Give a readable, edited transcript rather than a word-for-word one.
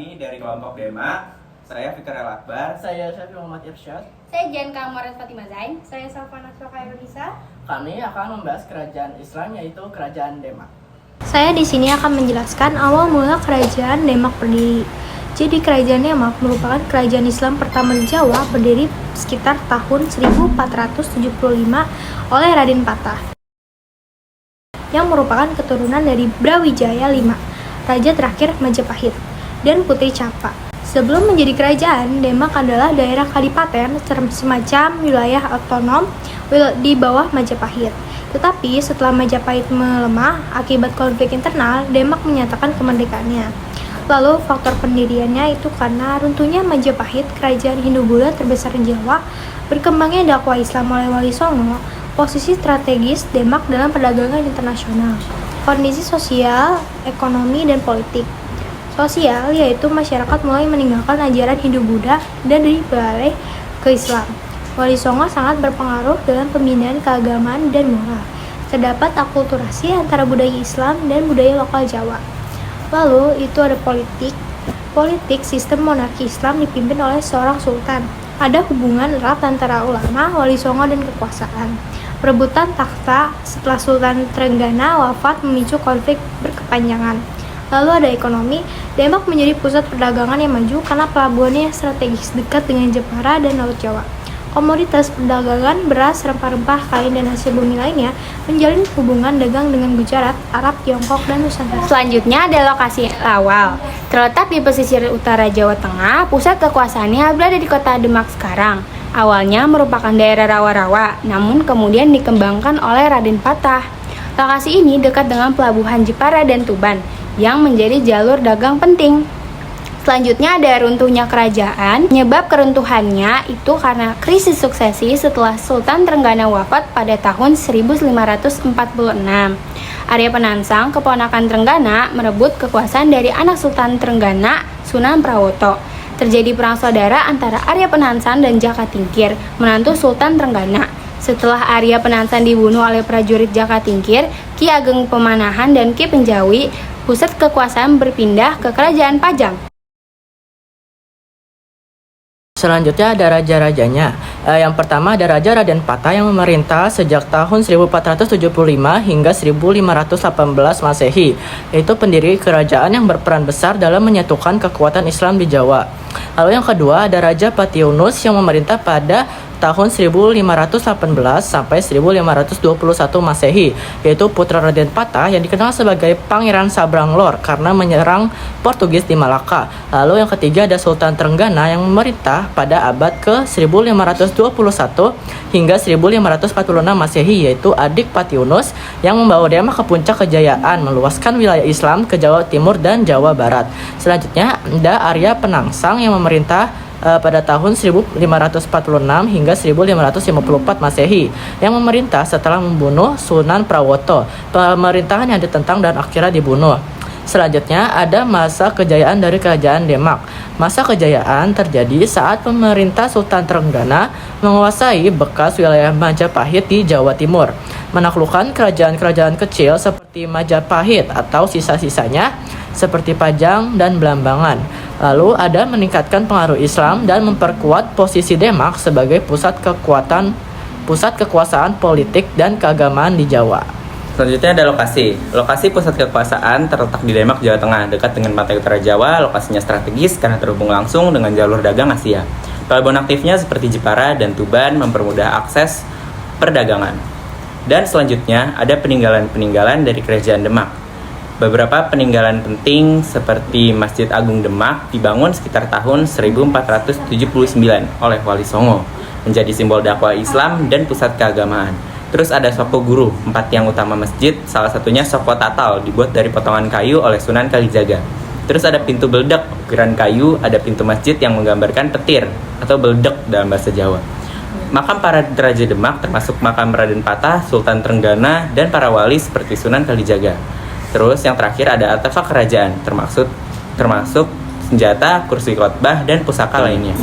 kami dari kelompok Demak. Saya Fikar El Akbar. Saya Syafi Muhammad Irsyad. Saya Jan Kamaret Fatimah Zain. Saya Safana Soka Indonesia. Kami akan membahas kerajaan Islam, yaitu Kerajaan Demak. Saya di sini akan menjelaskan awal mula Kerajaan Demak berdiri. Jadi Kerajaan Demak merupakan kerajaan Islam pertama di Jawa, berdiri sekitar tahun 1475 oleh Raden Patah, yang merupakan keturunan dari Brawijaya V, raja terakhir Majapahit, dan Putri Capa. Sebelum menjadi kerajaan, Demak adalah daerah kadipaten, semacam wilayah otonom di bawah Majapahit. Tetapi setelah Majapahit melemah akibat konflik internal, Demak menyatakan kemerdekaannya. Lalu faktor pendiriannya itu karena runtuhnya Majapahit, kerajaan Hindu-Buddha terbesar di Jawa, berkembangnya dakwah Islam oleh Wali Songo, posisi strategis Demak dalam perdagangan internasional, kondisi sosial, ekonomi, dan politik. Sosial, yaitu masyarakat mulai meninggalkan ajaran Hindu-Buddha dan beralih ke Islam. Wali Songo sangat berpengaruh dalam pembinaan keagamaan dan moral. Terdapat akulturasi antara budaya Islam dan budaya lokal Jawa. Lalu itu ada politik. Politik sistem monarki Islam dipimpin oleh seorang sultan. Ada hubungan erat antara ulama, Wali Songo, dan kekuasaan. Perebutan takhta setelah Sultan Trenggana wafat memicu konflik berkepanjangan. Lalu ada ekonomi. Demak menjadi pusat perdagangan yang maju karena pelabuhannya yang strategis dekat dengan Jepara dan Laut Jawa. Komoditas perdagangan, beras, rempah-rempah, kain, dan hasil bumi lainnya menjalin hubungan dagang dengan Gujarat, Arab, Tiongkok, dan Nusantara. Selanjutnya ada lokasi Lawal. Terletak di pesisir utara Jawa Tengah, pusat kekuasaannya berada di kota Demak sekarang. Awalnya merupakan daerah rawa-rawa, namun kemudian dikembangkan oleh Raden Patah. Lokasi ini dekat dengan pelabuhan Jepara dan Tuban, yang menjadi jalur dagang penting. Selanjutnya ada runtuhnya kerajaan. Penyebab keruntuhannya itu karena krisis suksesi setelah Sultan Trenggana wafat pada tahun 1546. Arya Penangsang, keponakan Trenggana, merebut kekuasaan dari anak Sultan Trenggana, Sunan Prawoto. Terjadi perang saudara antara Arya Penangsang dan Jaka Tingkir, menantu Sultan Trenggana. Setelah Arya Penangsang dibunuh oleh prajurit Jaka Tingkir, Ki Ageng Pemanahan dan Ki Penjawi, pusat kekuasaan berpindah ke Kerajaan Pajang. Selanjutnya ada raja-rajanya. Yang pertama ada Raja Raden Patah yang memerintah sejak tahun 1475 hingga 1518 Masehi, yaitu pendiri kerajaan yang berperan besar dalam menyatukan kekuatan Islam di Jawa. Lalu yang kedua ada Raja Patiunus yang memerintah pada tahun 1518 sampai 1521 Masehi, yaitu putra Raden Patah yang dikenal sebagai Pangeran Sabranglor karena menyerang Portugis di Malaka. Lalu yang ketiga ada Sultan Trenggana yang memerintah pada abad ke 1521 hingga 1546 Masehi, yaitu adik Patiunus yang membawa Demak ke puncak kejayaan, meluaskan wilayah Islam ke Jawa Timur dan Jawa Barat. Selanjutnya ada Arya Penangsang yang memerintah pada tahun 1546 hingga 1554 Masehi, yang memerintah setelah membunuh Sunan Prawoto. Pemerintahan yang ditentang dan akhirnya dibunuh. Selanjutnya ada masa kejayaan dari Kerajaan Demak. Masa kejayaan terjadi saat pemerintah Sultan Trenggana menguasai bekas wilayah Majapahit di Jawa Timur, menaklukkan kerajaan-kerajaan kecil seperti Majapahit atau sisa-sisanya seperti Pajang dan Blambangan. Lalu ada meningkatkan pengaruh Islam dan memperkuat posisi Demak sebagai pusat kekuasaan politik dan keagamaan di Jawa. Selanjutnya ada lokasi. Lokasi pusat kekuasaan terletak di Demak, Jawa Tengah, dekat dengan pantai utara Jawa. Lokasinya strategis karena terhubung langsung dengan jalur dagang Asia. Pelabuhan aktifnya seperti Jepara dan Tuban mempermudah akses perdagangan. Dan selanjutnya ada peninggalan-peninggalan dari Kerajaan Demak. Beberapa peninggalan penting seperti Masjid Agung Demak dibangun sekitar tahun 1479 oleh Wali Songo, menjadi simbol dakwah Islam dan pusat keagamaan. Terus ada Soko Guru, 4 tiang utama masjid, salah satunya Soko Tatal, dibuat dari potongan kayu oleh Sunan Kalijaga. Terus ada pintu beledek, ukiran kayu, ada pintu masjid yang menggambarkan petir atau beledek dalam bahasa Jawa. Makam para Raja Demak termasuk makam Raden Patah, Sultan Trenggana, dan para wali seperti Sunan Kalijaga. Terus yang terakhir ada artefak kerajaan, termasuk senjata, kursi khotbah, dan pusaka lainnya.